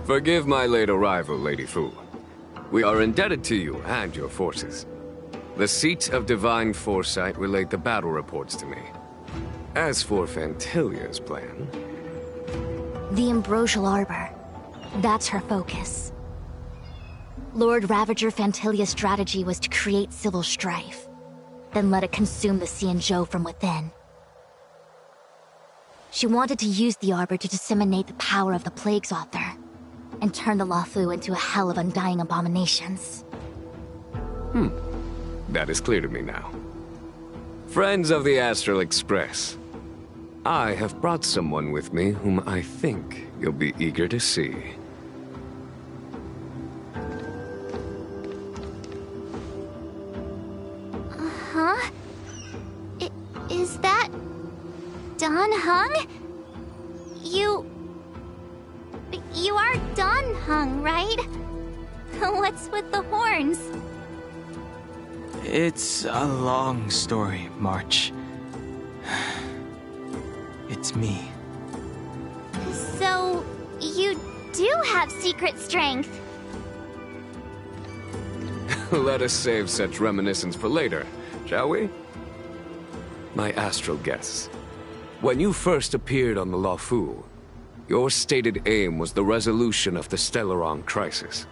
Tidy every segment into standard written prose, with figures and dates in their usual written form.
Forgive my late arrival, Lady Fu. We are indebted to you and your forces. The seat of divine foresight relayed the battle reports to me. As for Fantilia's plan... The Ambrosial Arbor. That's her focus. Lord Ravager Fantilia's strategy was to create civil strife, then let it consume the Xianzhou from within. She wanted to use the Arbor to disseminate the power of the Plague's author, and turn the Luofu into a hell of undying abominations. That is clear to me now. Friends of the Astral Express, I have brought someone with me whom I think you'll be eager to see. Huh? Is that... Don Hung? You are Don Hung, right? What's with the horns? It's a long story, March. It's me. So, you do have secret strength? Let us save such reminiscence for later, shall we? My astral guests. When you first appeared on the Luofu, your stated aim was the resolution of the Stellaron crisis.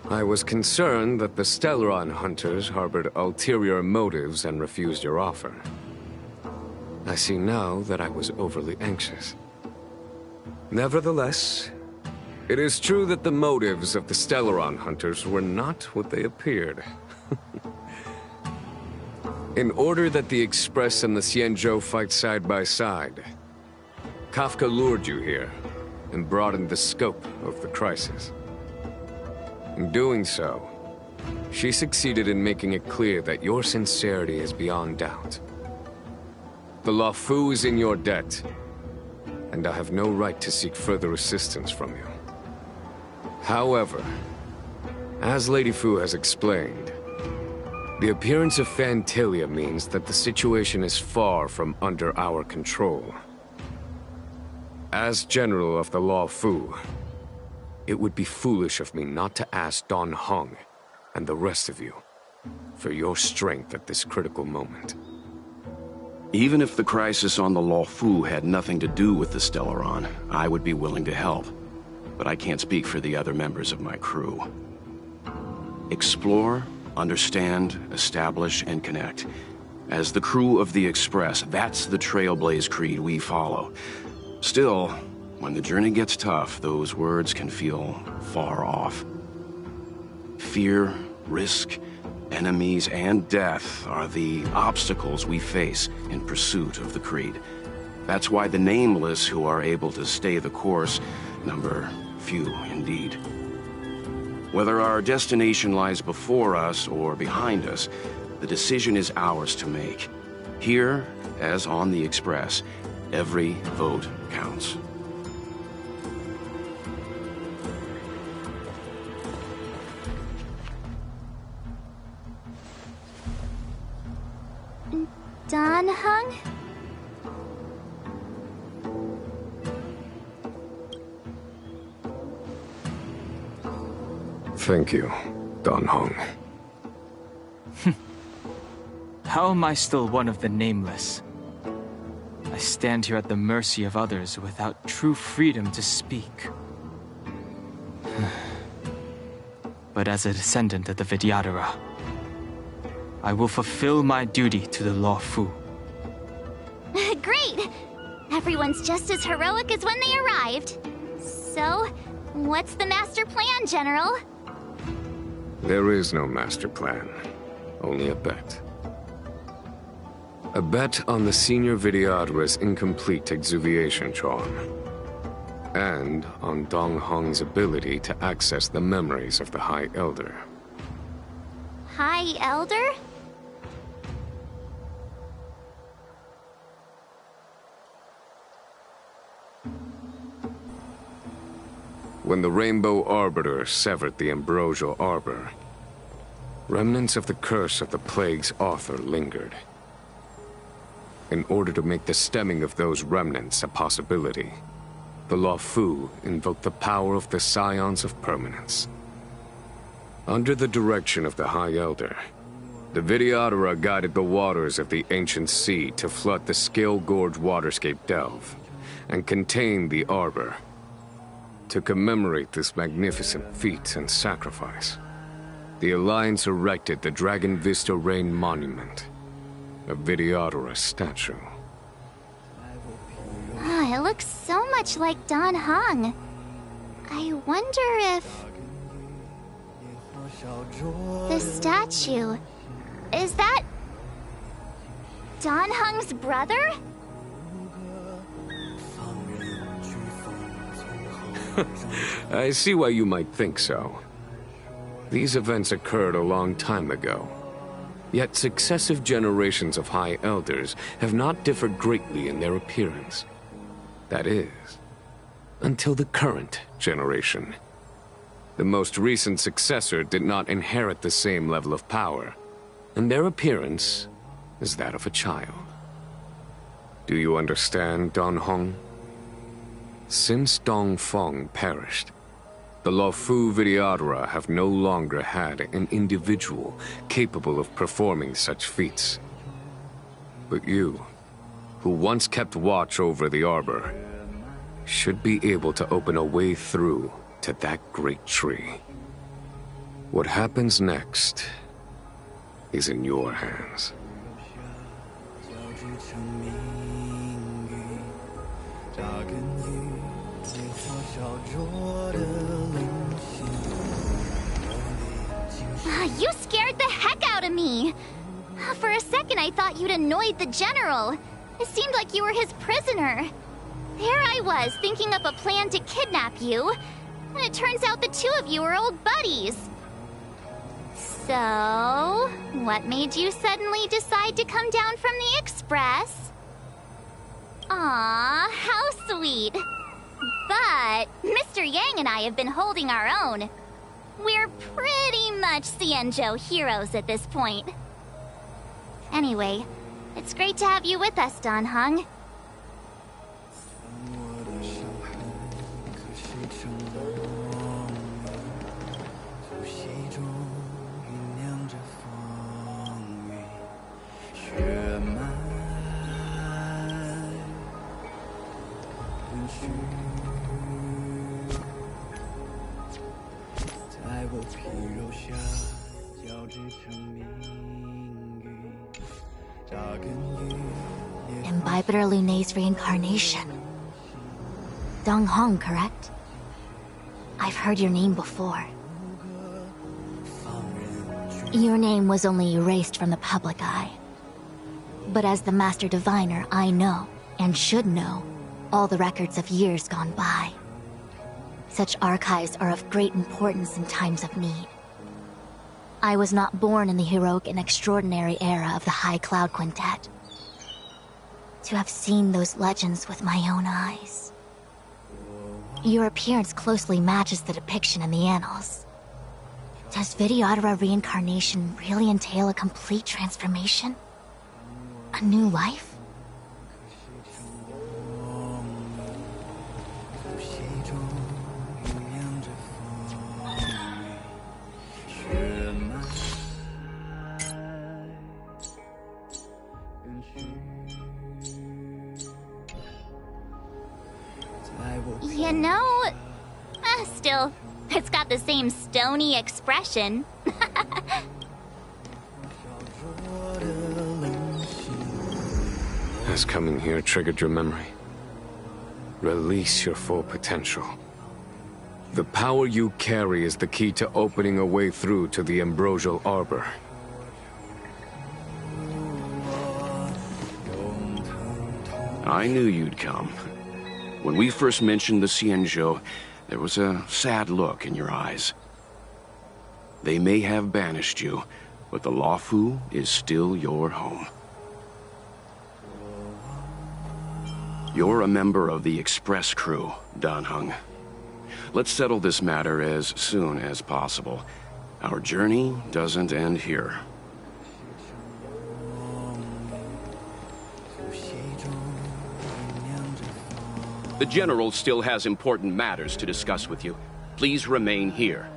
I was concerned that the Stellaron hunters harbored ulterior motives and refused your offer. I see now that I was overly anxious. Nevertheless, it is true that the motives of the Stellaron hunters were not what they appeared. In order that the Express and the Xianzhou fight side by side, Kafka lured you here and broadened the scope of the crisis. In doing so, she succeeded in making it clear that your sincerity is beyond doubt. The Luofu is in your debt, and I have no right to seek further assistance from you. However, as Lady Fu has explained, the appearance of Fantilia means that the situation is far from under our control. As General of the Luofu, it would be foolish of me not to ask Don Hung and the rest of you for your strength at this critical moment. Even if the crisis on the Luofu had nothing to do with the Stellaron, I would be willing to help. But I can't speak for the other members of my crew. Explore, understand, establish, and connect. As the crew of the Express, that's the Trailblaze creed we follow. Still, when the journey gets tough, those words can feel far off. Fear, risk, enemies, and death are the obstacles we face in pursuit of the creed. That's why the nameless who are able to stay the course number few indeed. Whether our destination lies before us or behind us, the decision is ours to make. Here, as on the Express, every vote counts. Don Hung? Thank you, Don Hung. How am I still one of the nameless? I stand here at the mercy of others without true freedom to speak. But as a descendant of the Vidyadhara, I will fulfill my duty to the Luofu. Great! Everyone's just as heroic as when they arrived. So, what's the master plan, General? There is no master plan, only a bet. A bet on the Senior Vidyadhara's incomplete exuviation charm. And on Dong Hong's ability to access the memories of the High Elder. High Elder? When the Rainbow Arbiter severed the Ambrosial Arbor, remnants of the curse of the Plague's author lingered. In order to make the stemming of those remnants a possibility, the Luofu invoked the power of the Scions of Permanence. Under the direction of the High Elder, the Videodora guided the waters of the ancient sea to flood the Scale Gorge waterscape delve and contain the Arbor. To commemorate this magnificent feat and sacrifice, the Alliance erected the Dragon Vista Rain Monument, a Videodora statue. Oh, it looks so much like Dan Heng. I wonder if... the statue... is that... Dan Heng's brother? I see why you might think so. These events occurred a long time ago. Yet successive generations of High Elders have not differed greatly in their appearance. That is, until the current generation. The most recent successor did not inherit the same level of power, and their appearance is that of a child. Do you understand, Dan Heng? Since Dong Feng perished, the Luofu Videodora have no longer had an individual capable of performing such feats. But you, who once kept watch over the Arbor, should be able to open a way through to that great tree. What happens next is in your hands. You scared the heck out of me! For a second I thought you'd annoyed the General. It seemed like you were his prisoner. There I was, thinking up a plan to kidnap you, and it turns out the two of you are old buddies. So, what made you suddenly decide to come down from the Express? Aw, how sweet. But Mr. Yang and I have been holding our own. We're pretty much Xianzhou heroes at this point. Anyway, it's great to have you with us, Dan Heng. Imbibitor Lunae's reincarnation. Dong Heng, correct? I've heard your name before. Your name was only erased from the public eye. But as the Master Diviner, I know, and should know, all the records of years gone by. Such archives are of great importance in times of need. I was not born in the heroic and extraordinary era of the High Cloud Quintet. To have seen those legends with my own eyes. Your appearance closely matches the depiction in the annals. Does Videodora reincarnation really entail a complete transformation? A new life? You know, still, it's got the same stony expression. Has coming here triggered your memory? Release your full potential. The power you carry is the key to opening a way through to the Ambrosial Arbor. I knew you'd come. When we first mentioned the Xianzhou, there was a sad look in your eyes. They may have banished you, but the Luofu is still your home. You're a member of the Express crew, Dan Heng. Let's settle this matter as soon as possible. Our journey doesn't end here. The General still has important matters to discuss with you. Please remain here.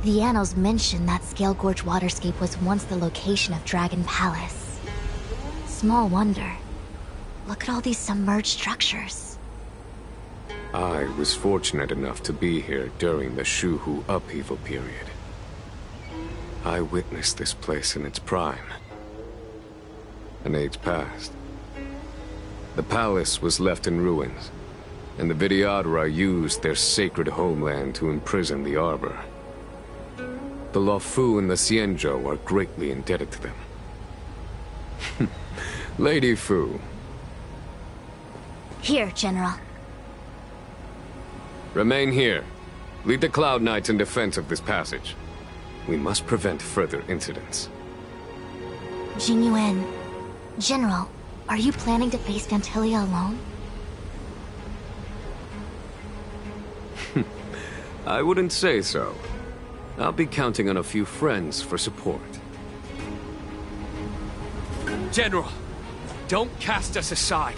The annals mention that Scale Gorge waterscape was once the location of Dragon Palace. Small wonder. Look at all these submerged structures. I was fortunate enough to be here during the Shuhu upheaval period. I witnessed this place in its prime. An age passed. The palace was left in ruins, and the Vidyadhara used their sacred homeland to imprison the Arbor. The Luofu and the Xianzhou are greatly indebted to them. Lady Fu. Here, General. Remain here. Lead the Cloud Knights in defense of this passage. We must prevent further incidents. Jingyuan. General, are you planning to face Phantilia alone? I wouldn't say so. I'll be counting on a few friends for support. General, don't cast us aside.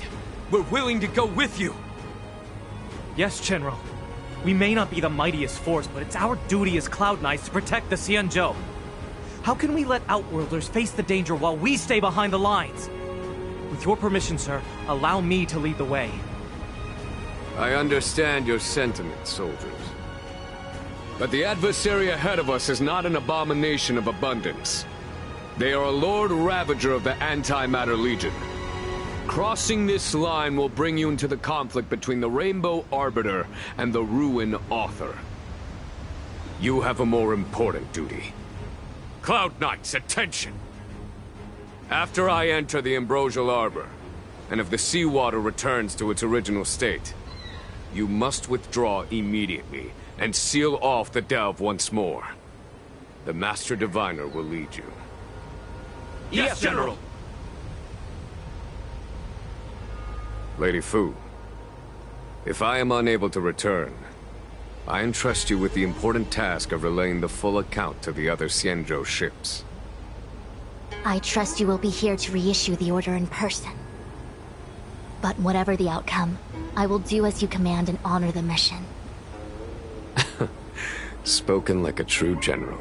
We're willing to go with you. Yes, General. We may not be the mightiest force, but it's our duty as Cloud Knights to protect the Xianzhou. How can we let Outworlders face the danger while we stay behind the lines? With your permission, sir, allow me to lead the way. I understand your sentiments, soldiers. But the adversary ahead of us is not an abomination of abundance. They are a Lord Ravager of the Antimatter Legion. Crossing this line will bring you into the conflict between the Rainbow Arbiter and the Ruin Author. You have a more important duty. Cloud Knights, attention! After I enter the Ambrosial Arbor, and if the seawater returns to its original state, you must withdraw immediately and seal off the delve once more. The Master Diviner will lead you. Yes, General! Lady Fu, if I am unable to return, I entrust you with the important task of relaying the full account to the other Xianzhou ships. I trust you will be here to reissue the order in person. But whatever the outcome, I will do as you command and honor the mission. Spoken like a true general.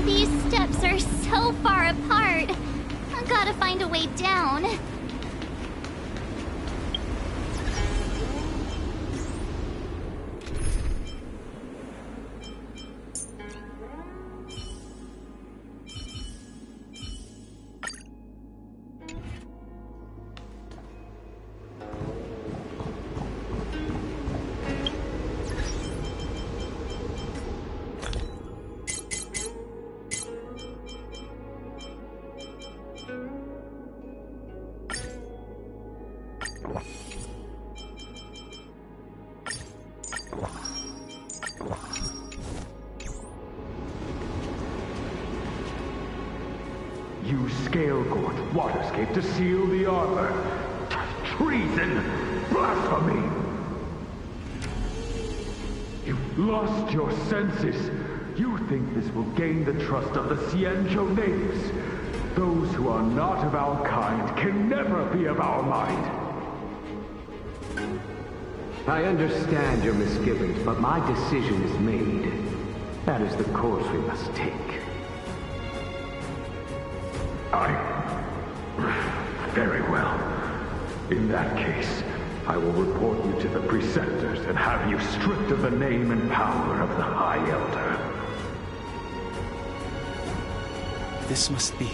These steps are so far apart. I gotta find a way down. You scale-gorge waterscape to seal the arbor. Treason! Blasphemy! You've lost your senses. You think this will gain the trust of the Xianzhou natives. Those who are not of our kind can never be of our mind. I understand your misgivings, but my decision is made. That is the course we must take. Very well. In that case, I will report you to the preceptors and have you stripped of the name and power of the High Elder. This must be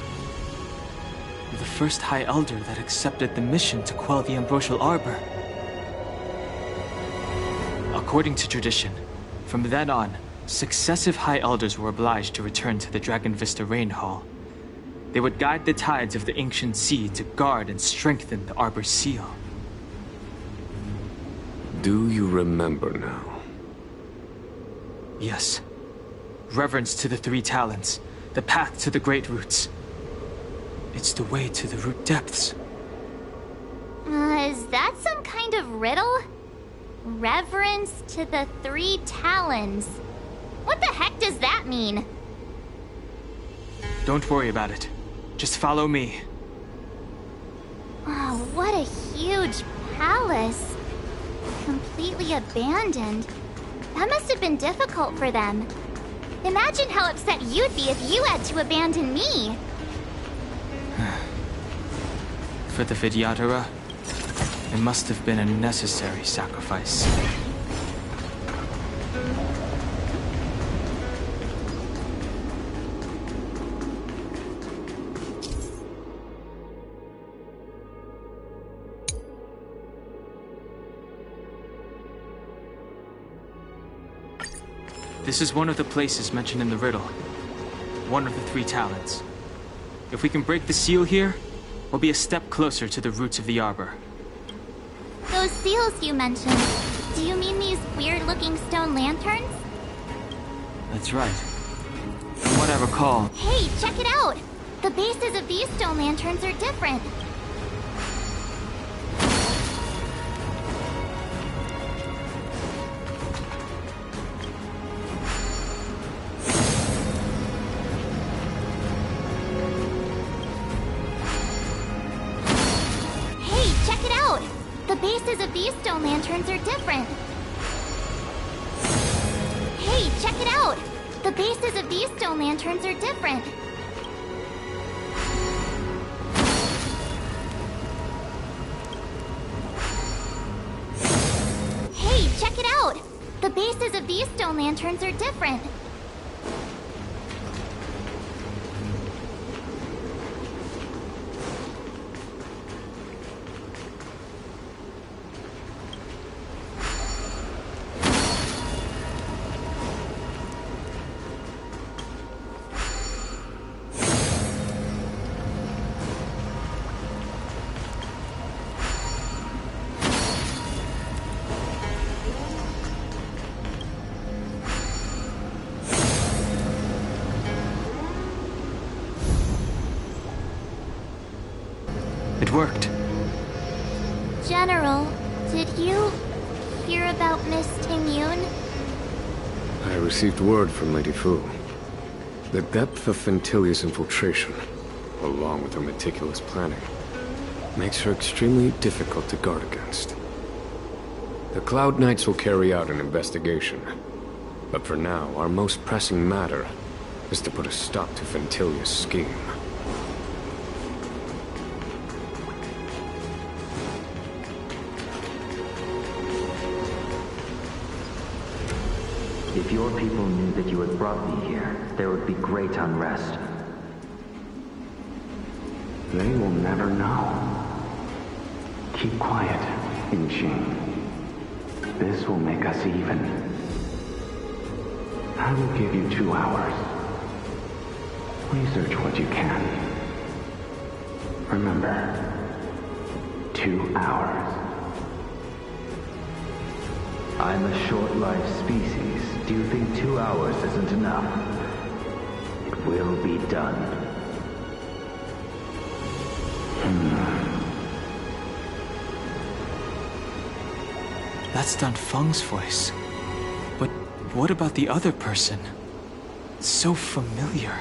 the first High Elder that accepted the mission to quell the Ambrosial Arbor. According to tradition, from then on, successive High Elders were obliged to return to the Dragon Vista Rain Hall. They would guide the tides of the ancient sea to guard and strengthen the Arbor's seal. Do you remember now? Yes. Reverence to the Three Talents, the path to the Great Roots. It's the way to the root depths. Is that some kind of riddle? Reverence to the Three Talons. What the heck does that mean? Don't worry about it. Just follow me. Oh, what a huge palace. Completely abandoned. That must have been difficult for them. Imagine how upset you'd be if you had to abandon me. For the Vidyadhara, it must have been a necessary sacrifice. This is one of the places mentioned in the riddle. One of the Three Talents. If we can break the seal here, we'll be a step closer to the roots of the arbor. Those seals you mentioned, do you mean these weird-looking stone lanterns? That's right. From what I recall... Hey, check it out! The bases of these stone lanterns are different. The bases of these stone lanterns are different. Hey, check it out! The bases of these stone lanterns are different. Hey, check it out! The bases of these stone lanterns are different. It worked. General, did you hear about Miss Tingyun? I received word from Lady Fu. The depth of Fentilia's infiltration, along with her meticulous planning, makes her extremely difficult to guard against. The Cloud Knights will carry out an investigation, but for now, our most pressing matter is to put a stop to Fentilia's scheme. If your people knew that you had brought me here, there would be great unrest. They will never know. Keep quiet, Inching. This will make us even. I will give you 2 hours. Research what you can. Remember, 2 hours. I'm a short-lived species. Do you think 2 hours isn't enough? It will be done. That's Dan Feng's voice. But what about the other person? It's so familiar.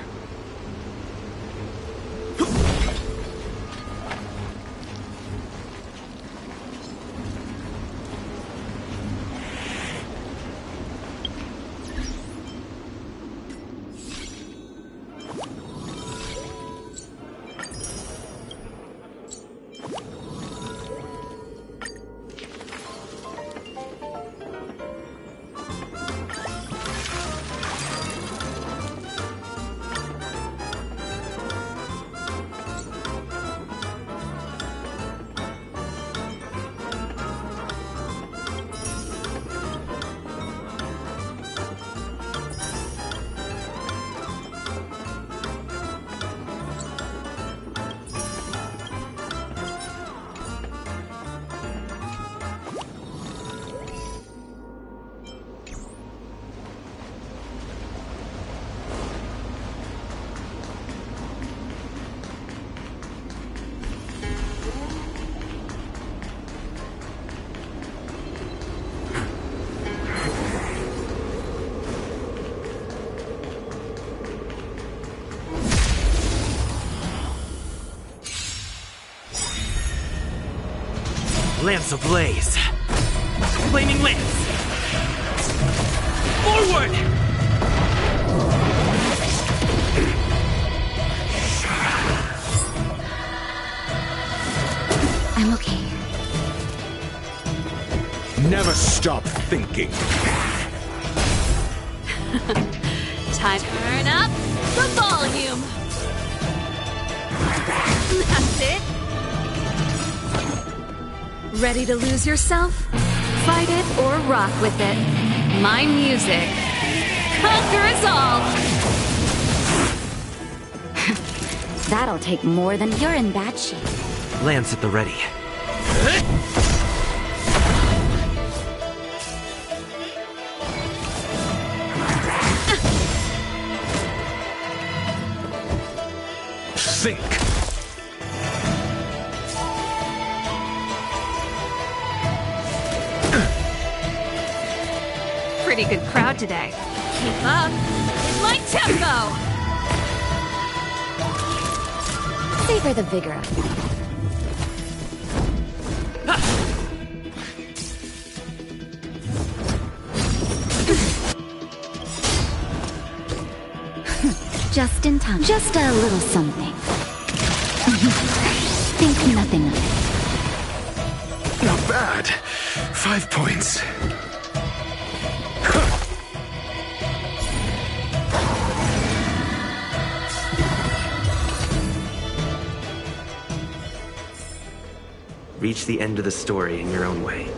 Lance ablaze. Flaming lance. Forward! I'm okay. Never stop thinking. Time to turn up the volume. That's it. Ready to lose yourself? Fight it or rock with it. My music conquers all. That'll take more than you're in bad shape. Lance at the ready. Think. Pretty good crowd today. Keep up with my tempo. Savor the vigor of it. Just in time. Just a little something. Think nothing of it. Not bad. 5 points. Reach the end of the story in your own way.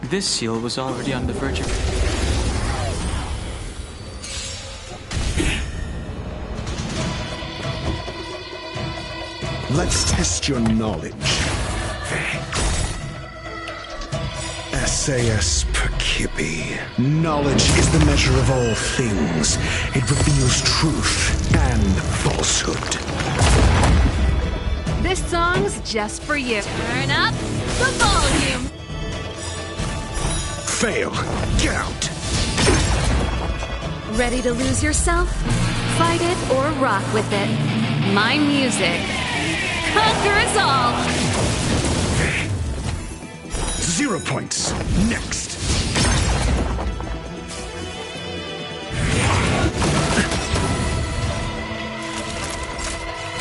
This seal was already on the verge of... Let's test your knowledge. SAS Percipi. Knowledge is the measure of all things. It reveals truth and falsehood. This song's just for you. Turn up the volume. Fail. Get out. Ready to lose yourself? Fight it or rock with it. My music. Conquer us all. 0 points. Next.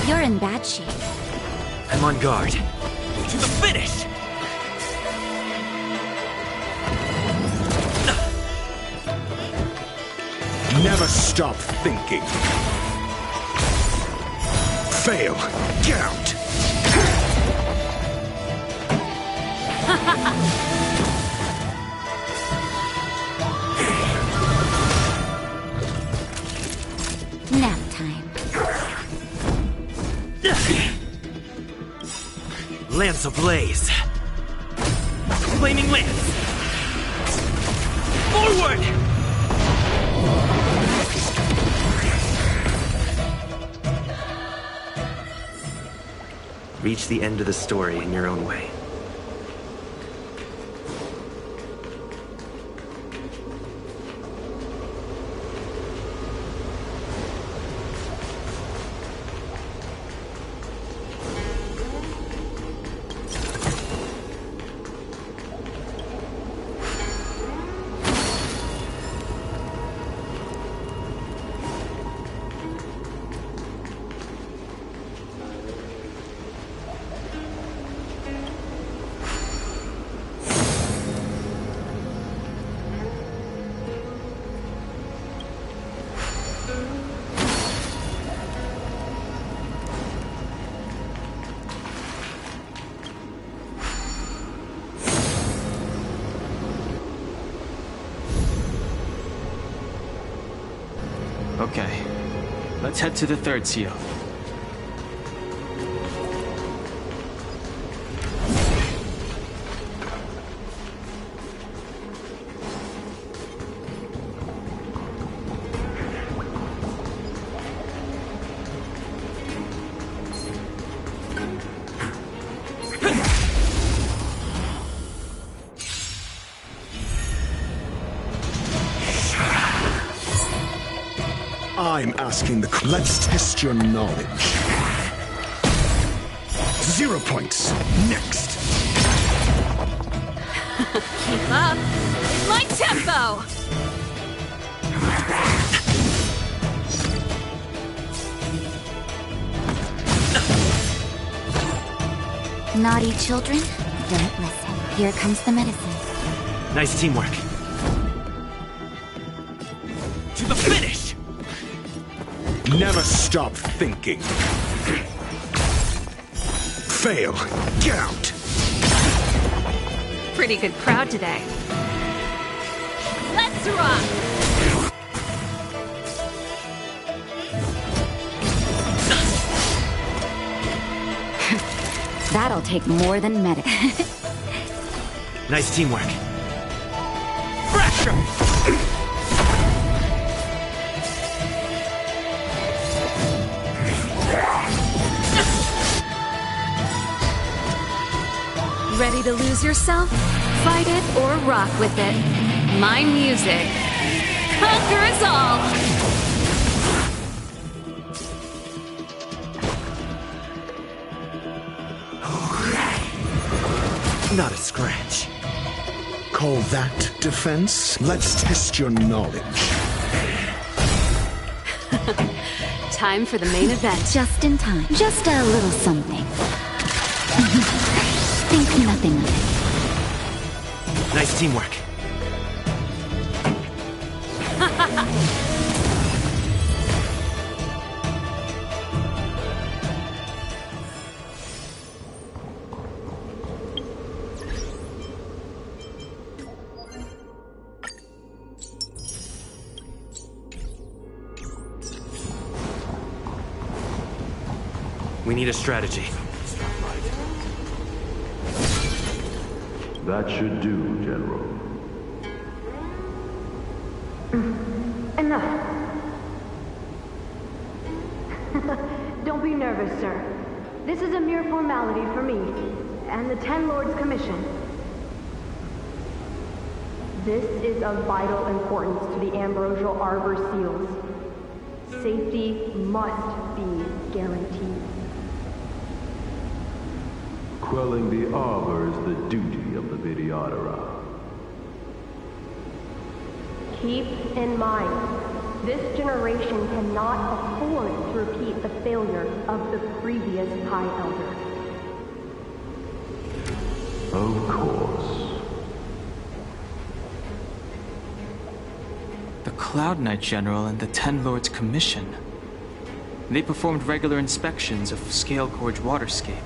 You're in bad shape. I'm on guard. To the finish! Never stop thinking. Fail. Get out. Nap time. Lance ablaze. Flaming lance. Forward! Reach the end of the story in your own way. Okay, let's head to the third seal. I'm asking the... Let's test your knowledge. 0 points. Next. Keep up. It's my tempo. Naughty children, don't listen. Here comes the medicine. Nice teamwork. To the finish! Never stop thinking. Fail. Get out. Pretty good crowd today. Let's rock! That'll take more than medical. Nice teamwork. Fracture! Ready to lose yourself? Fight it or rock with it. My music. Conquer us all! Not a scratch. Call that defense? Let's test your knowledge. Time for the main event. Just in time. Just a little something. Think nothing of it. Nice teamwork. We need a strategy. That should do, General. Enough. Don't be nervous, sir. This is a mere formality for me, and the Ten Lords Commission. This is of vital importance to the Ambrosial Arbor seals. Safety must be guaranteed. Quelling the Arbor is the duty of the Videodara. Keep in mind, this generation cannot afford to repeat the failure of the previous High Elder. Of course. The Cloud Knight General and the Ten Lords Commission. They performed regular inspections of Scale Gorge waterscape.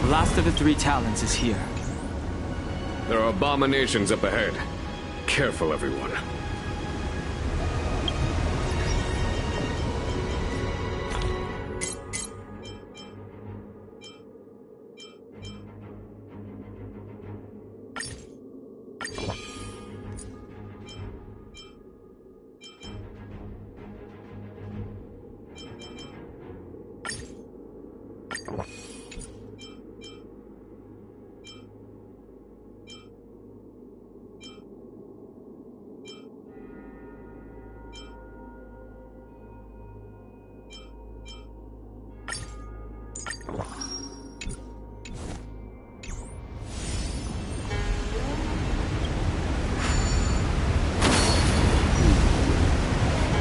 The last of the three talents is here. There are abominations up ahead. Careful, everyone.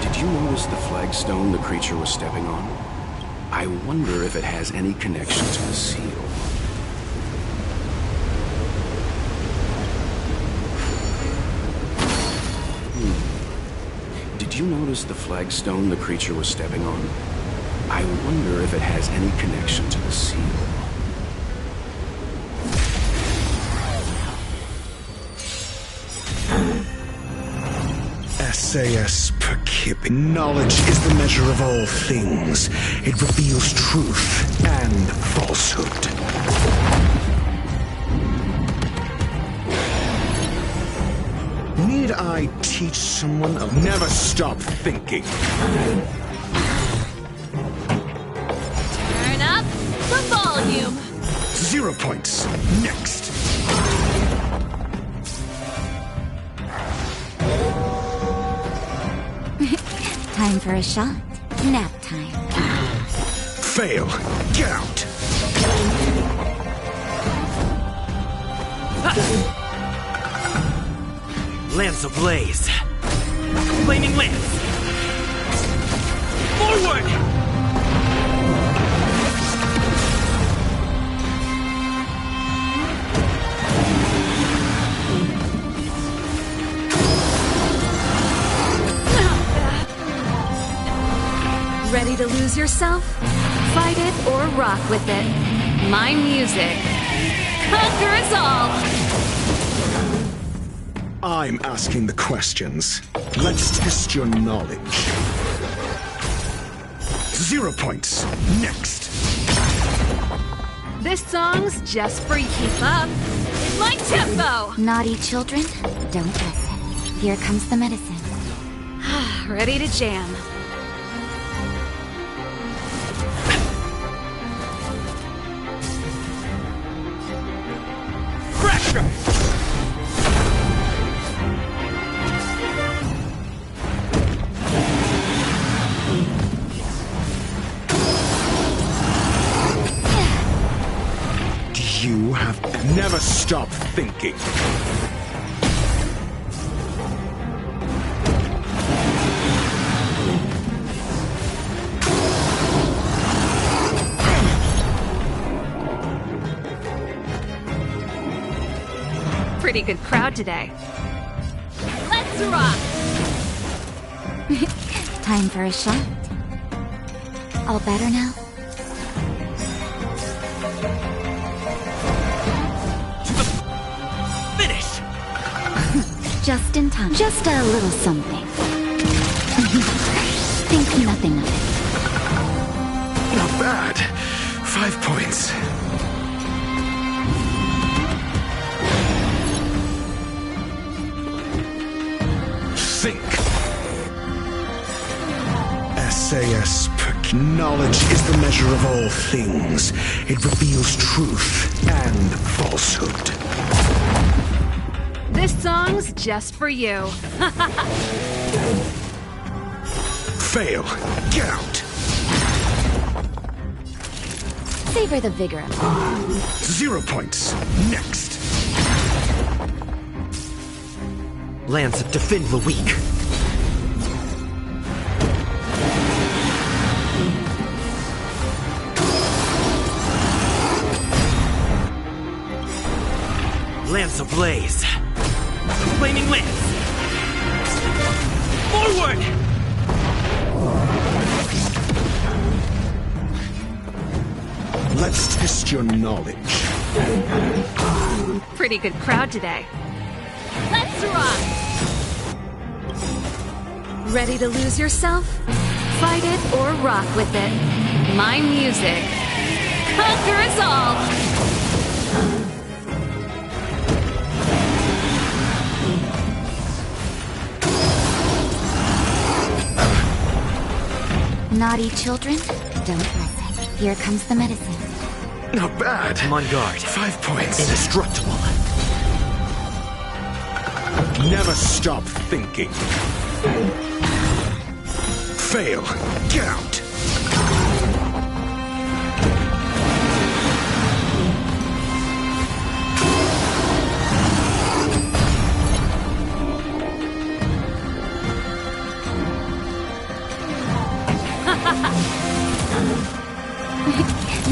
Did you notice the flagstone the creature was stepping on? I wonder if it has any connection to the seal. Did you notice the flagstone the creature was stepping on? I wonder if it has any connection to the seal. SAS per Kip. Knowledge is the measure of all things. It reveals truth and falsehood. Need I teach someone of never stop thinking? Turn up the volume. 0 points. Next. Time for a shot. Nap time. Fail. Get out. Lance ablaze. Flaming lance. Forward! Ready to lose yourself? Fight it or rock with it. My music. Conquer us all! I'm asking the questions. Let's test your knowledge. 0 points. Next. This song's just for you. Keep up. It's my tempo! Naughty children, don't listen. Here comes the medicine. Ready to jam. You have never stopped thinking. Pretty good crowd today. Let's rock! Time for a shot. All better now? Finish! Just in time. Just a little something. Think nothing of it. Not bad. 5 points. Think. SAS. Knowledge is the measure of all things. It reveals truth and falsehood. This song's just for you. Fail. Get out. Savor the vigor of it. 0 points. Next. Lance, defend the weak. Lance ablaze. Flaming lance! Forward! Let's test your knowledge. Pretty good crowd today. Let's rock! Ready to lose yourself? Fight it or rock with it. My music. Conquer us all! Naughty children, don't listen. Here comes the medicine. Not bad. I'm on guard. 5 points. Indestructible. Never stop thinking. Fail. Get out.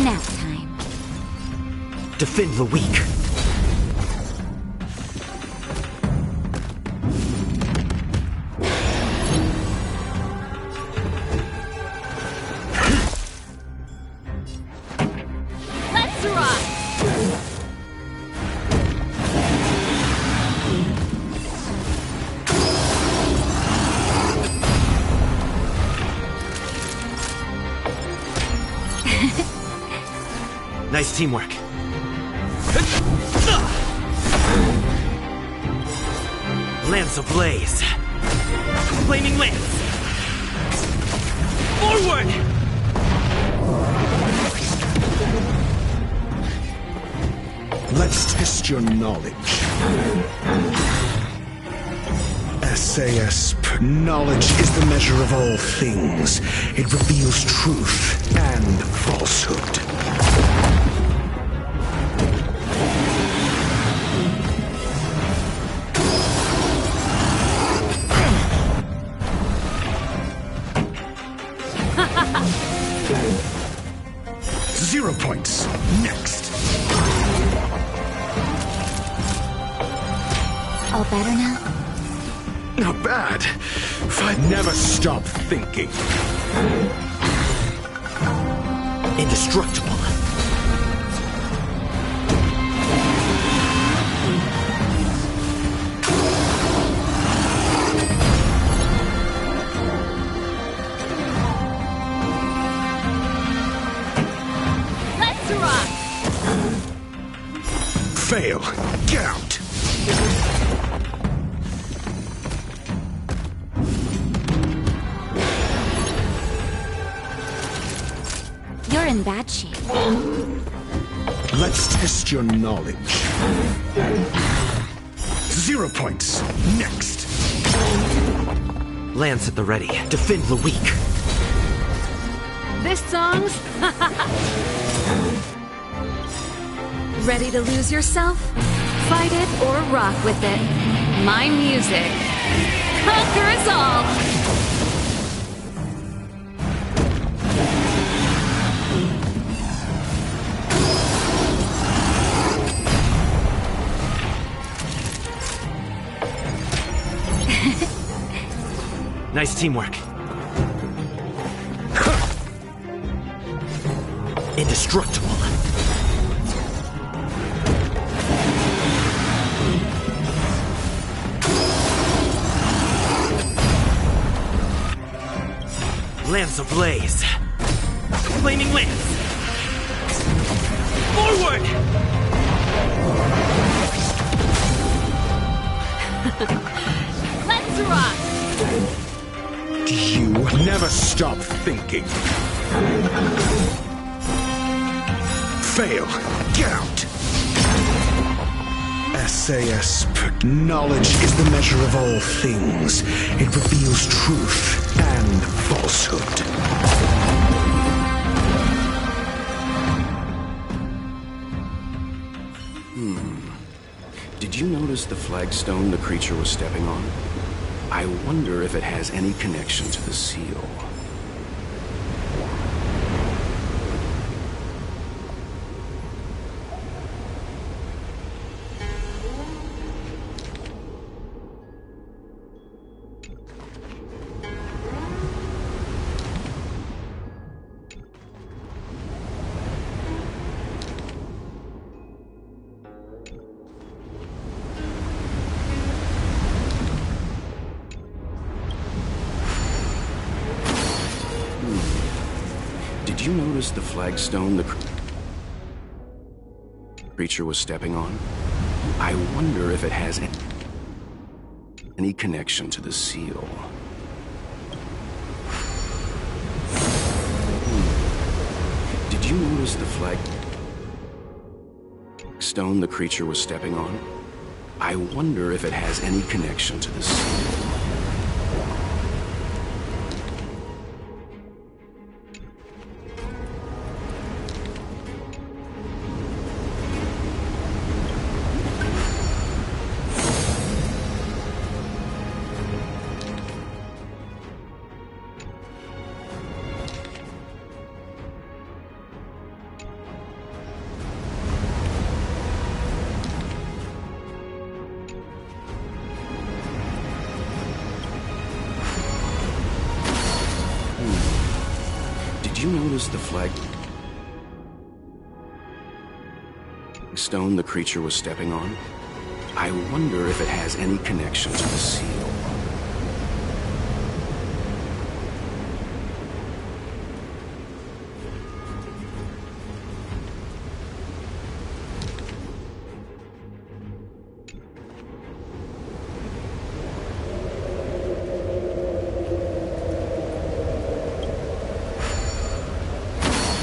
Nap time. Defend the weak. Let's rock! Nice teamwork. Lance ablaze. Flaming lance! Forward! Let's test your knowledge. SAS. Knowledge is the measure of all things. It reveals truth and falsehood. Zero points. Next. All better now? Not bad. 5. Never stop thinking. Indestructible. Let's rock! Fail. Get out. You're in bad shape. Let's test your knowledge. 0 points. Next. Lance at the ready. Defend the weak. This song's... Ready to lose yourself? Fight it or rock with it. My music. Conquer us all! Nice Teamwork. Indestructible. Lance ablaze. Flaming lance. Forward! Let's rock! You never stop thinking. Fail. Get out. SAS. Knowledge is the measure of all things. It reveals truth and falsehood. Did you notice the flagstone the creature was stepping on? I wonder if it has any connection to the seal. Did you notice the flagstone the creature was stepping on? I wonder if it has any connection to the seal. Did you notice the flagstone the creature was stepping on? I wonder if it has any connection to the seal. Did you notice the flagstone the creature was stepping on? I wonder if it has any connection to the seal. Did you notice the flagstone the creature was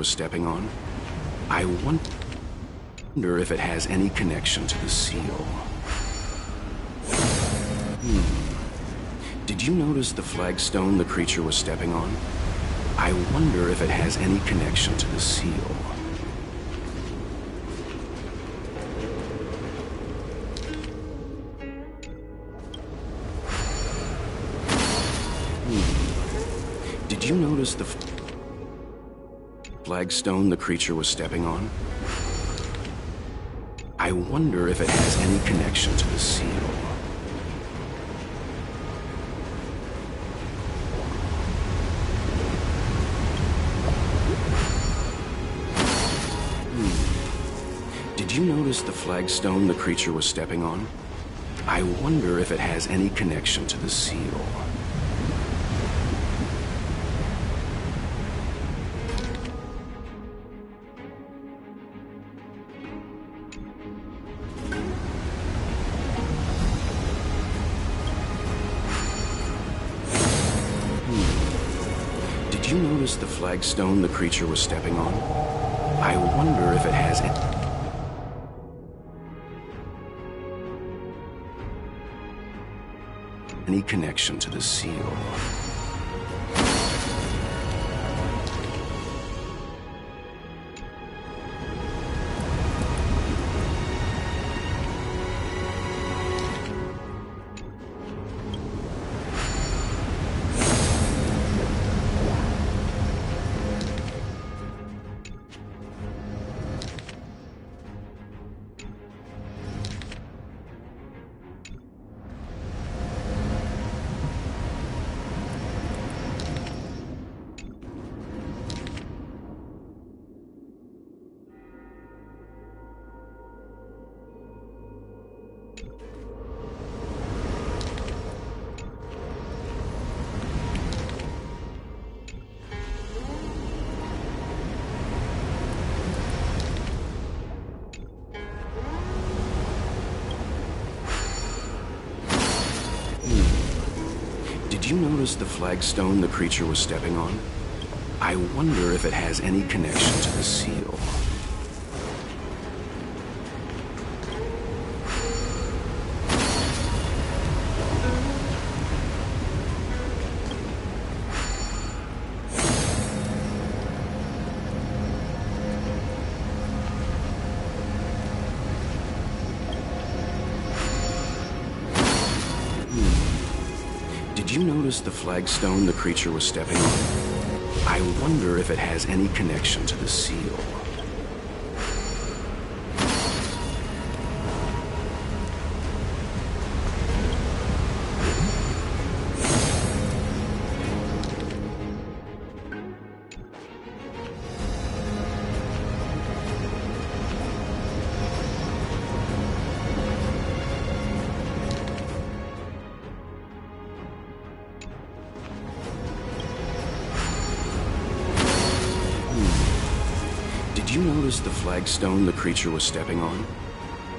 stepping on? I wonder if it has any connection to the seal. Did you notice the flagstone the creature was stepping on? I wonder if it has any connection to the seal. Did you notice the flagstone the creature was stepping on? I wonder if it has any connection to the seal. Did you notice the flagstone the creature was stepping on? I wonder if it has any connection to the seal. Did you notice the flagstone the creature was stepping on? I wonder if it has any connection to the seal. Did you notice the flagstone the creature was stepping on? I wonder if it has any connection to the seal. Did you notice the flagstone the creature was stepping on? I wonder if it has any connection to the seal. Did you notice the flagstone the creature was stepping on?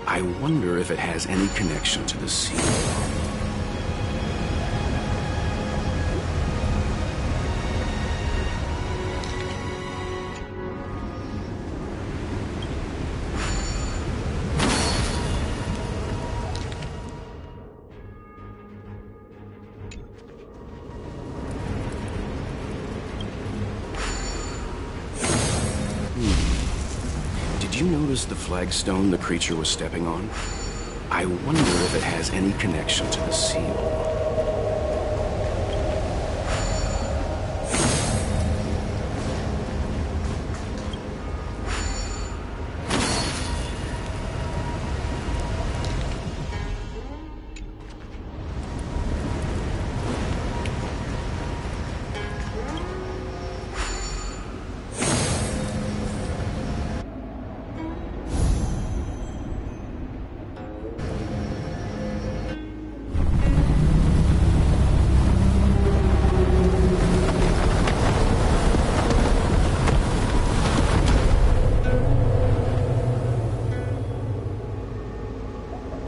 I wonder if it has any connection to the seal. Did you notice the flagstone the creature was stepping on? I wonder if it has any connection to the seal.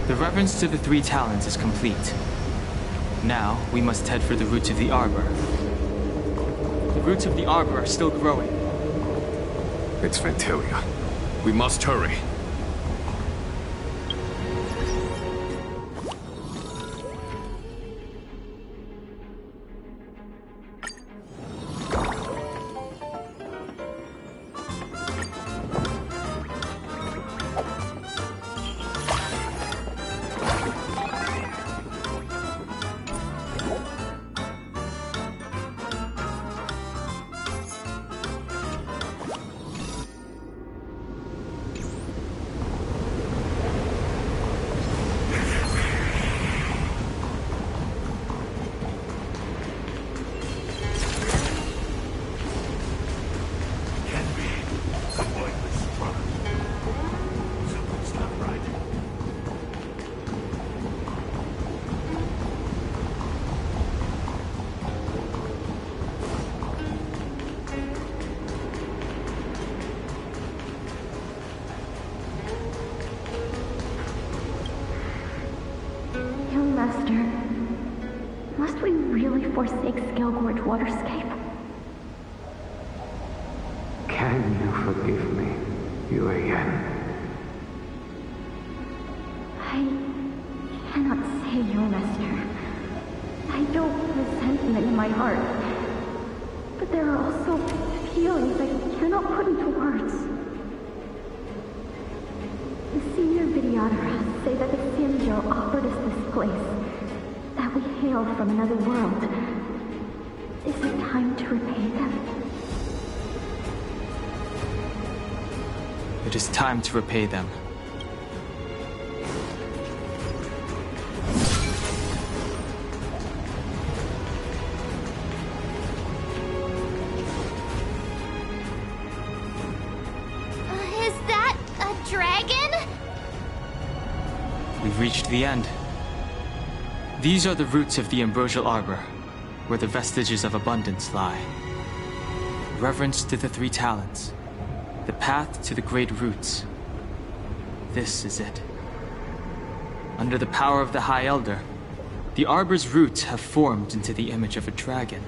The reverence to the three talents is complete. Now, we must head for the roots of the arbor. The roots of the arbor are still growing. It's Fantilia. We must hurry. Must we really forsake Scalgorge Waterscape? Can you forgive me, Yuan? I cannot say, Your Master. I feel resentment in my heart. But there are also feelings I cannot put into words. The senior videographers say that the Xianzhou offered us this place, that we hailed from another world. Is it time to repay them? It is time to repay them. Is that a dragon? We've reached the end. These are the roots of the Ambrosial Arbor, where the vestiges of abundance lie. Reverence to the three talents. The path to the great roots. This is it. Under the power of the High Elder, the Arbor's roots have formed into the image of a dragon.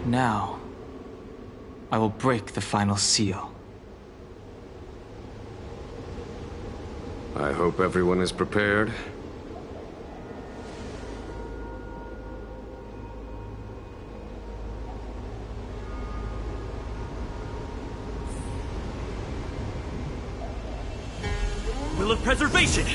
Now, I will break the final seal. I hope everyone is prepared. Will of preservation!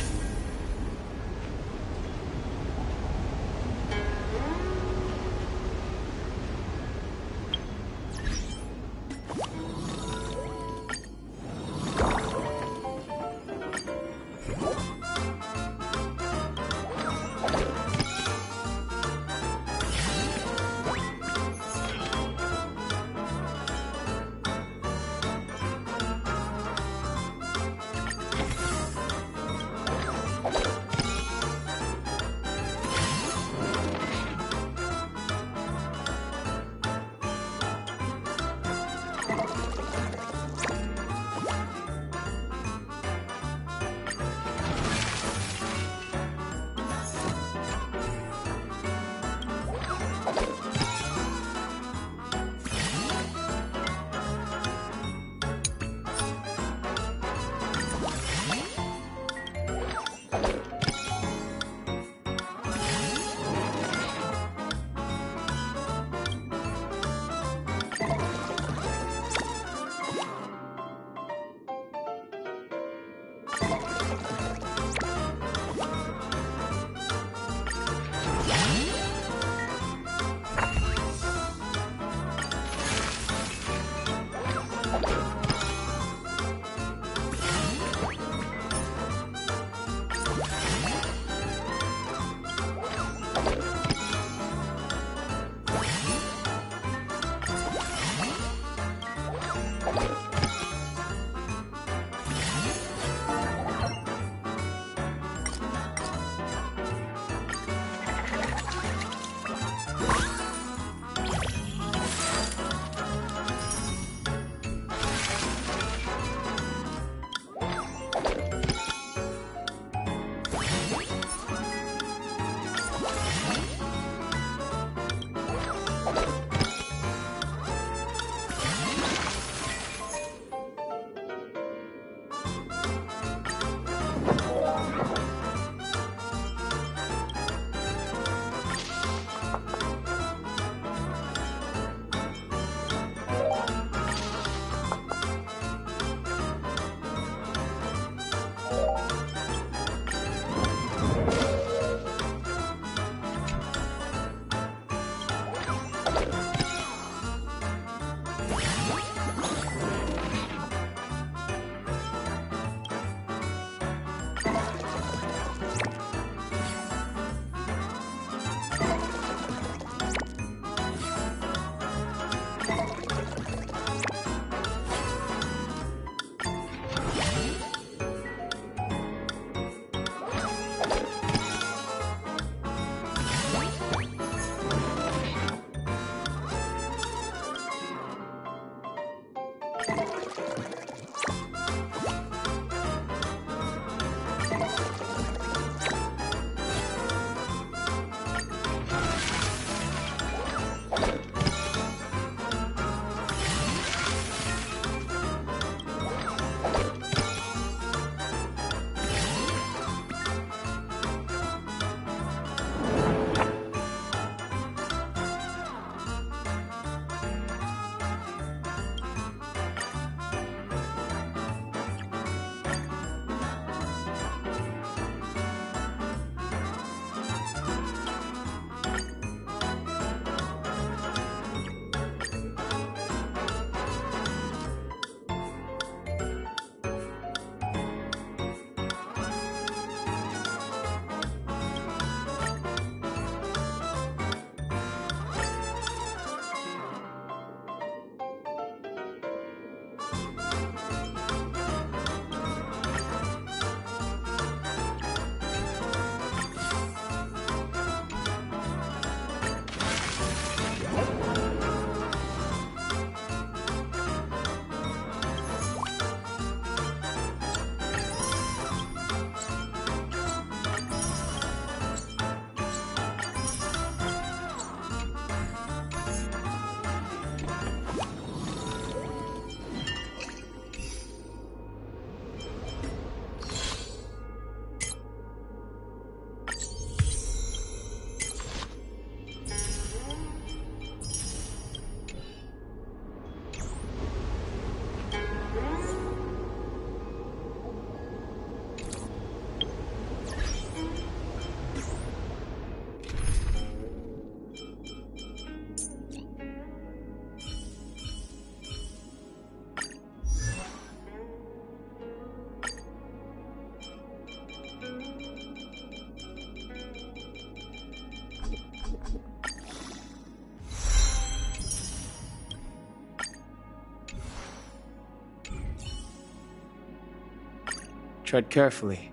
Tread carefully.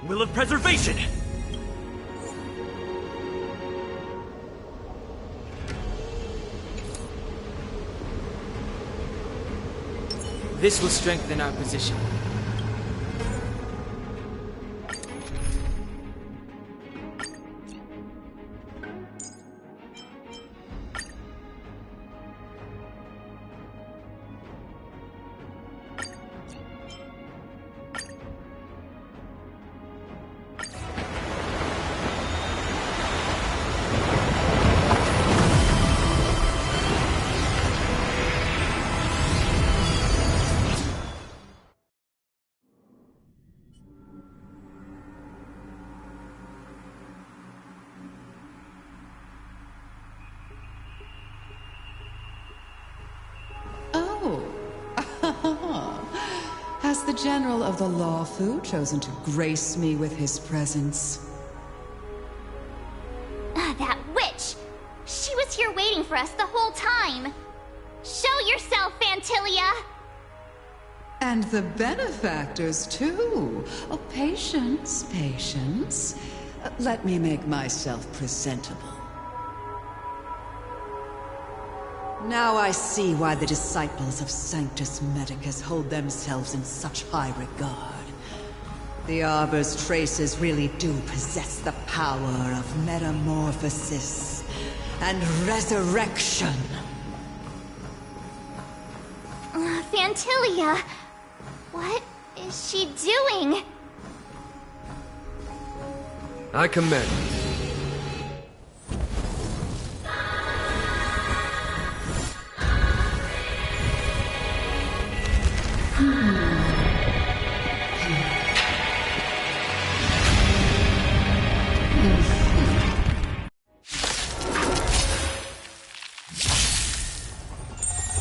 Will of preservation! This will strengthen our position. Has the General of the Lawfu chosen to grace me with his presence? That witch! She was here waiting for us the whole time! Show yourself, Fantilia! And the benefactors, too. Oh, patience, patience. Let me make myself presentable. Now I see why the disciples of Sanctus Medicus hold themselves in such high regard. The Arbor's traces really do possess the power of metamorphosis and resurrection. Fantilia, what is she doing? I commend.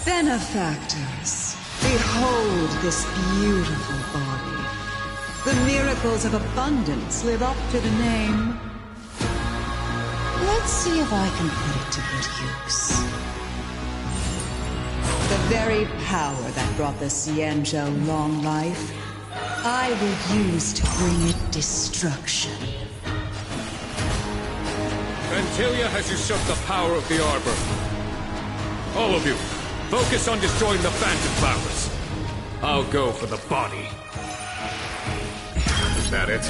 Benefactors, behold this beautiful body. The miracles of abundance live up to the name. Let's see if I can put it to good use. The very power that brought the Xianzhou long life, I will use to bring it destruction. Fantilia has usurped the power of the Arbor. All of you, focus on destroying the Phantom Flowers. I'll go for the body. Is that it?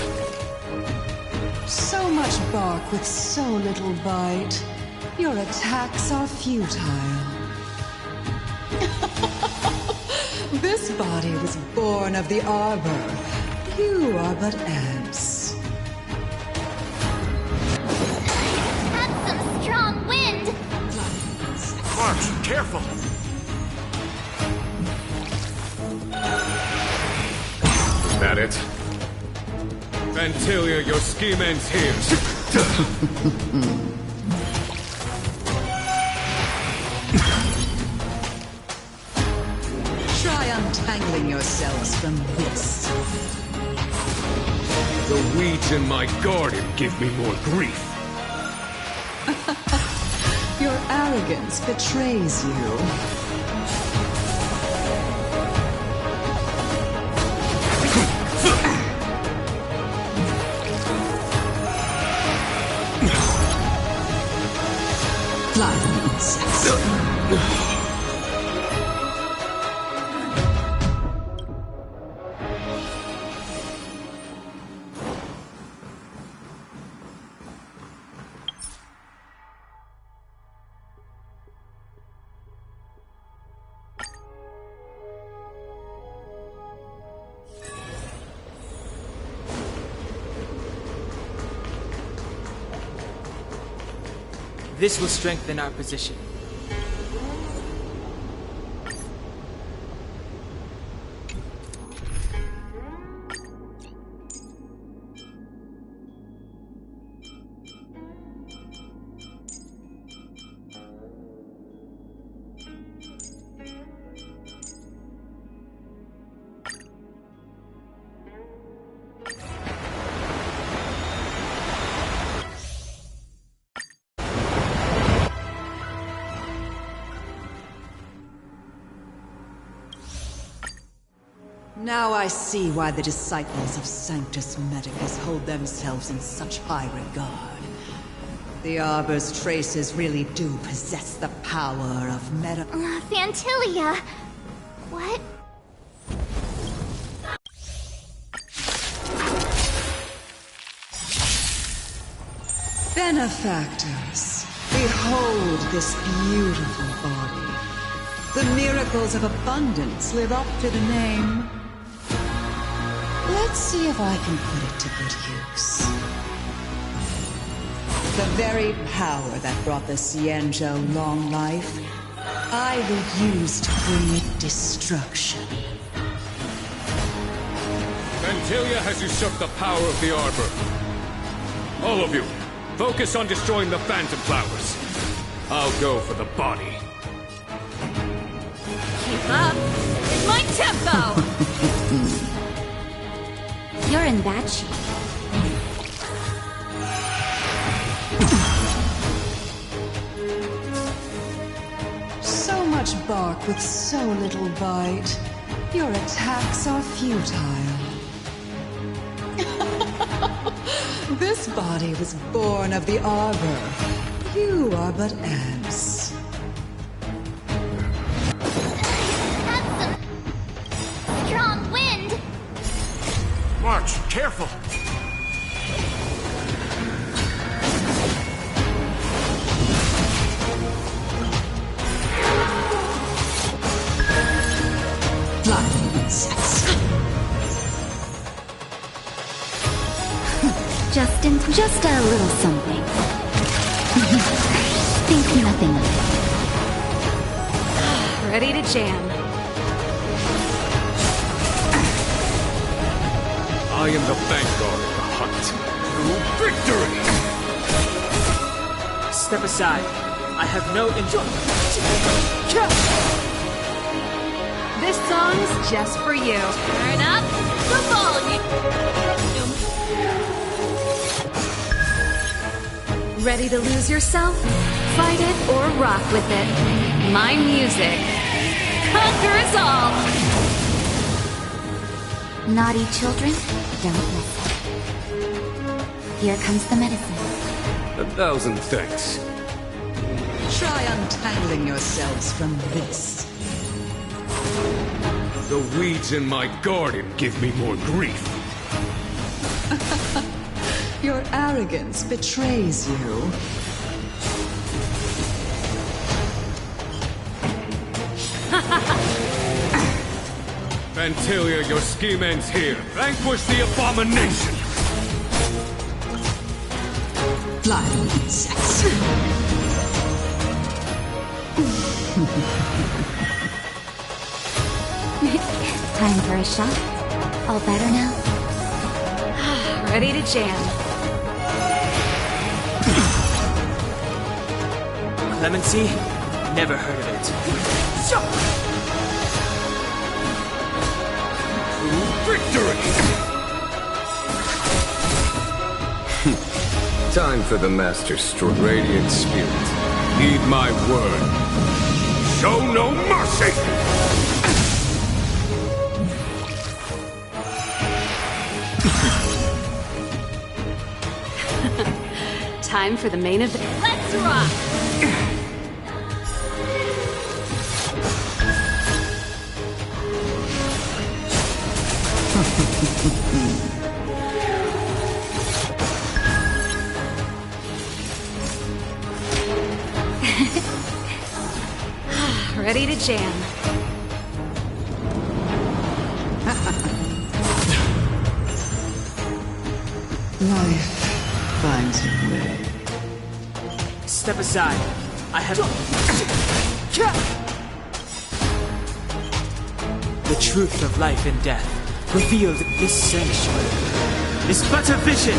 So much bark with so little bite. Your attacks are futile. This body was born of the Arbor. You are but ants. That's some strong wind! Clark, careful! Is that it? Fantilia, your scheme ends here. Try untangling yourselves from this. The weeds in my garden give me more grief. Your arrogance betrays you. Flying insects. This will strengthen our position. Now I see why the disciples of Sanctus Medicus hold themselves in such high regard. The Arbor's traces really do possess the power of Fantilia! What? Benefactors, behold this beautiful body. The miracles of abundance live up to the name. Let's see if I can put it to good use. The very power that brought the Xianzhou long life, I will use to bring it destruction. Fantilia has usurped the power of the Arbor. All of you, focus on destroying the Phantom Flowers. I'll go for the body. Keep up! It's my tempo! You're in bad shape. So much bark with so little bite. Your attacks are futile. This body was born of the Arbor. You are but ants. That's some strong wind! March, careful! Just a little something. Think nothing of it. Ready to jam. I am the vanguard of the hunt. To victory! Step aside. I have no enjoyment. This song's just for you. Turn up the volume. Ready to lose yourself? Fight it or rock with it. My music conquers all. Naughty children, don't listen. Here comes the medicine. 1,000 thanks. Try untangling yourselves from this. The weeds in my garden give me more grief. Your arrogance betrays you. Fantilia, your scheme ends here. Vanquish the abomination! Flying insects. Time for a shot. All better now? Ready to jam. Clemency? Never heard of it. Victory! Time for the Master Stroke. Radiant Spirit, heed my word. Show no mercy! Time for the main event. Let's rock! Ready to jam. Life finds a way. Step aside. I have... The truth of life and death, revealed in this sanctuary, is but a vision.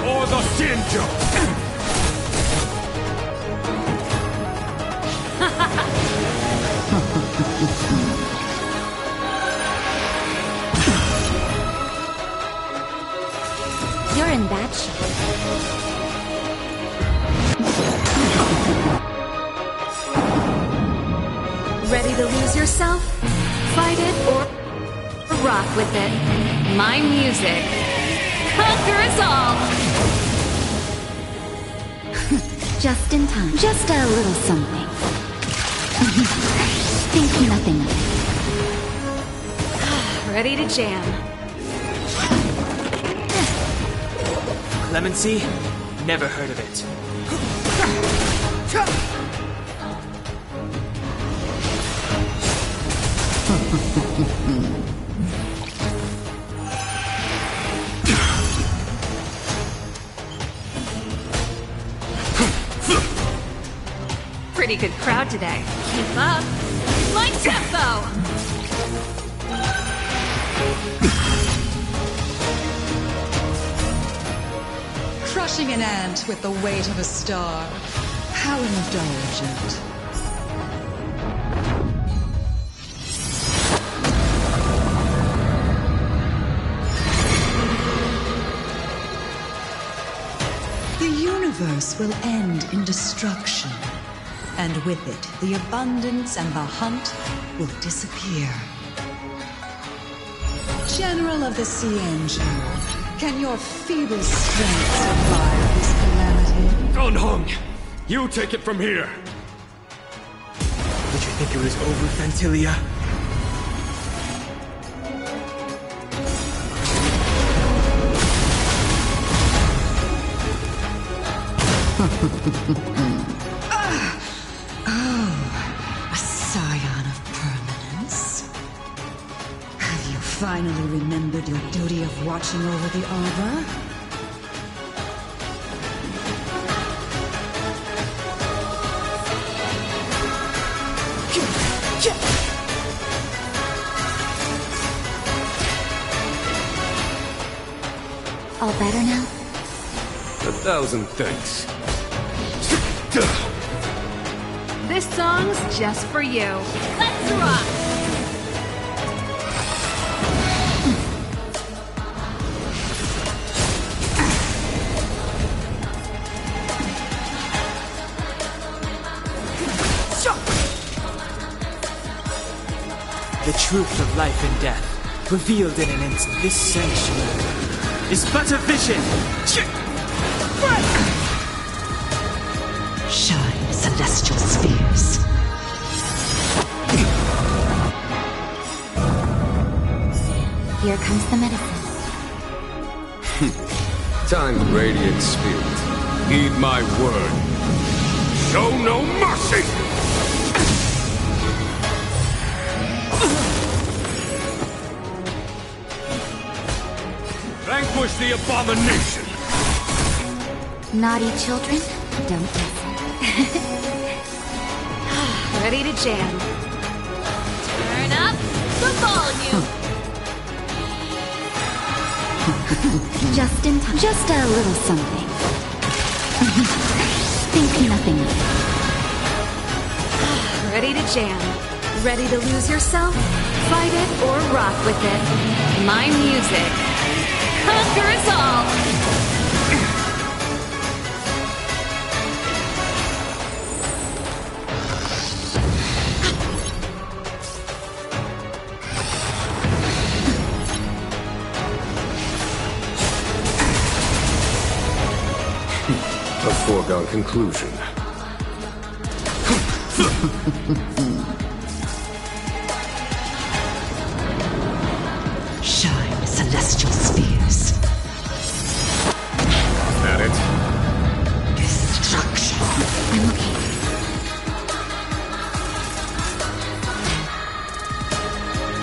Or the Xianzhou! You're in bad destruction. Ready to lose yourself? Fight it or rock with it. My music. Conquer us all! Just in time. Just a little something. Think nothing of it. Ready to jam. Clemency? Never heard of it. Pretty good crowd today. Keep up. My tempo! Crushing an ant with the weight of a star. How indulgent. The universe will end in destruction. And with it, the abundance and the hunt will disappear. General of the Cienjo, can your feeble strength survive this calamity? Gunhung, you take it from here. Did you think it was over, Fantilia? A scion of permanence. Have you finally remembered your duty of watching over the Arbor? All better now? 1,000 thanks. This song's just for you. Let's rock! The truth of life and death, revealed in an instant. This sanctuary is but a vision! Shine, celestial spheres. Here comes the medicine. Time, radiant spirit. Heed my word. Show no mercy! Vanquish the abomination! Naughty children, don't listen. Ready to jam. Turn up the volume. Just in time. Just a little something. Think nothing of it. Ready to jam. Ready to lose yourself? Fight it or rock with it. My music. Conquer us all! A foregone conclusion. Shine, celestial spheres. That it? Destruction. I'm okay.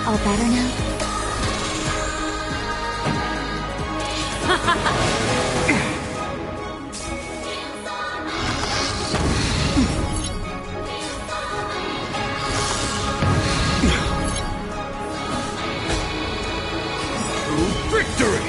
All better now? Victory!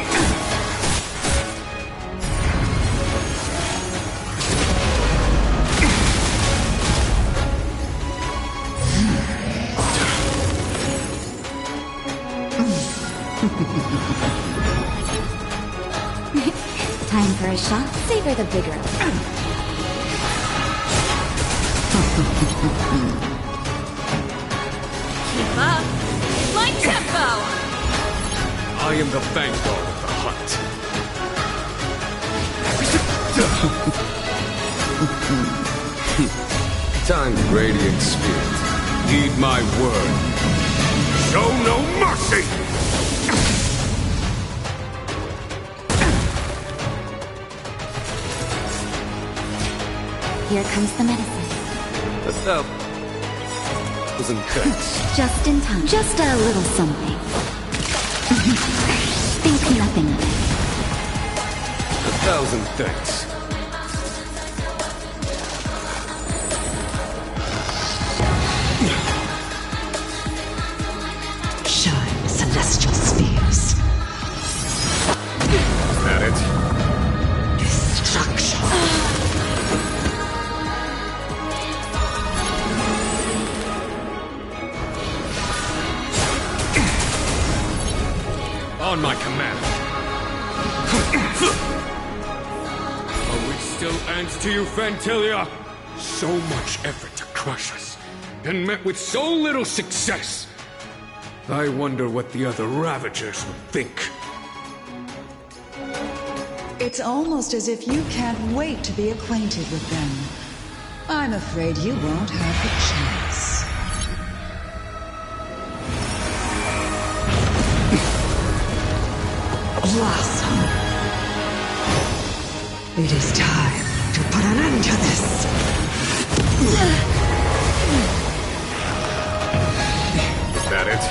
for a shot? Savor the vigor. Keep up. My tempo! I am the vanguard of the hunt. Time, radiant spirit. Heed my word. Show no mercy! Here comes the medicine. Wasn't thanks. Just in time. Just a little something. Think nothing of it. 1,000 thanks. Shine, celestial spheres. Is that it? Destruction. On my command. Are we still ants to you, Fantilia? So much effort to crush us, and met with so little success. I wonder what the other Ravagers would think. It's almost as if you can't wait to be acquainted with them. I'm afraid you won't have the chance. Blossom. It is time to put an end to this. Is that it?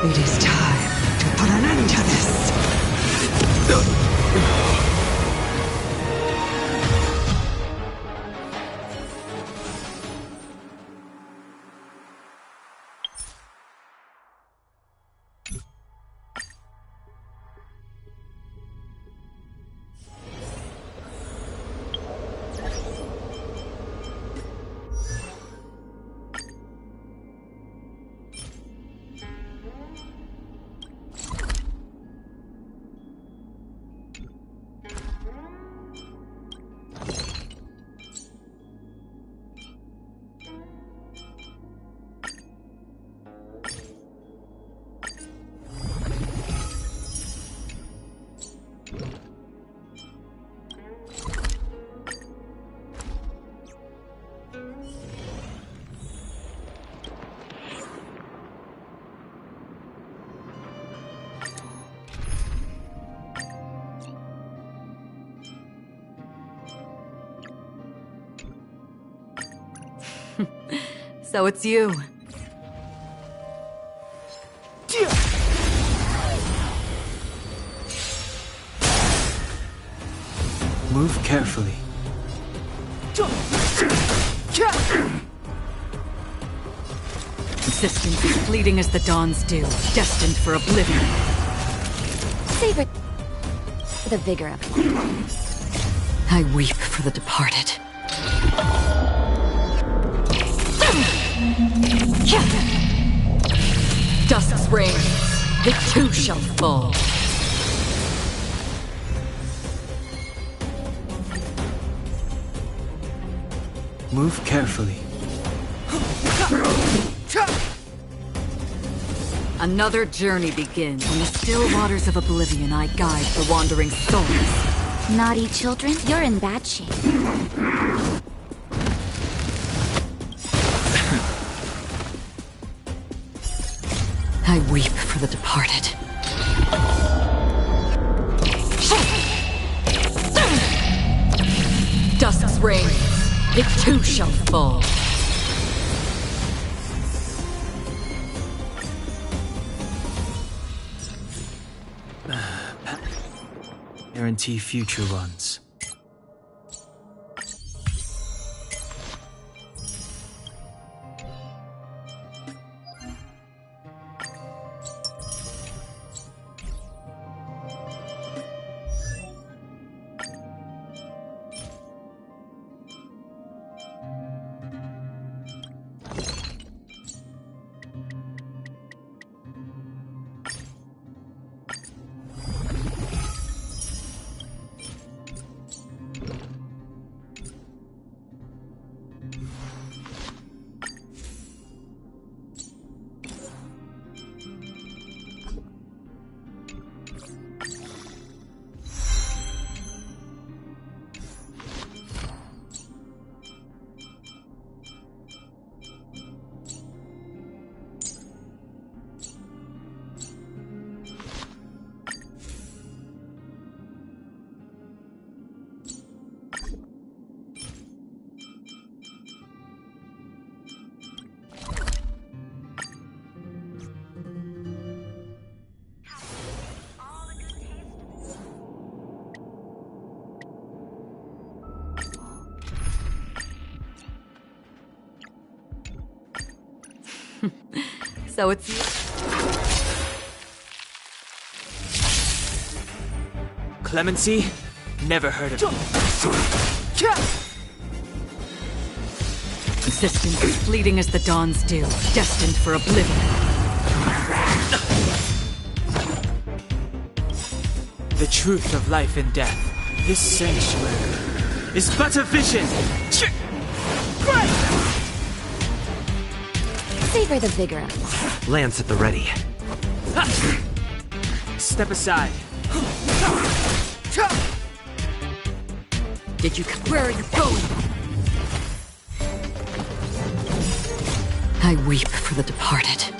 It is time to put an end to this. So it's you. Move carefully. Existence is fleeting as the dawn's dew, destined for oblivion. Savor the vigor of it. I weep for the departed. Dusk's reign, it too shall fall. Move carefully. Another journey begins. On the still waters of oblivion, I guide the wandering souls. Naughty children, you're in bad shape. I weep for the departed. Dusk's reign, it too shall fall. Guarantee future runs. So it's... Clemency? Never heard of it. Existence is fleeting as the dawn's dew, destined for oblivion. The truth of life and death. This sanctuary is but a vision. Savor the vigor of life. Lance at the ready. Step aside. Did you... Where are you going? I weep for the departed.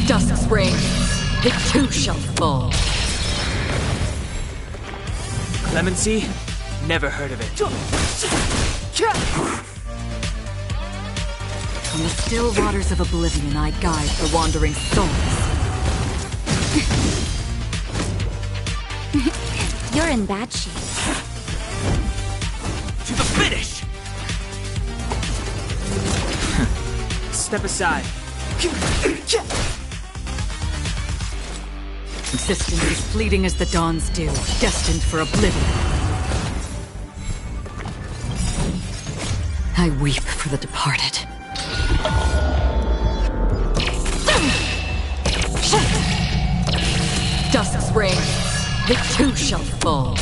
Dusk's reign, the two shall fall. Clemency? Never heard of it. From the still waters of oblivion, I guide the wandering souls. You're in bad shape. To the finish! Step aside. Existence is fleeting as the dawn's dew, destined for oblivion. I weep for the departed. Dusk's reign, the two shall fall.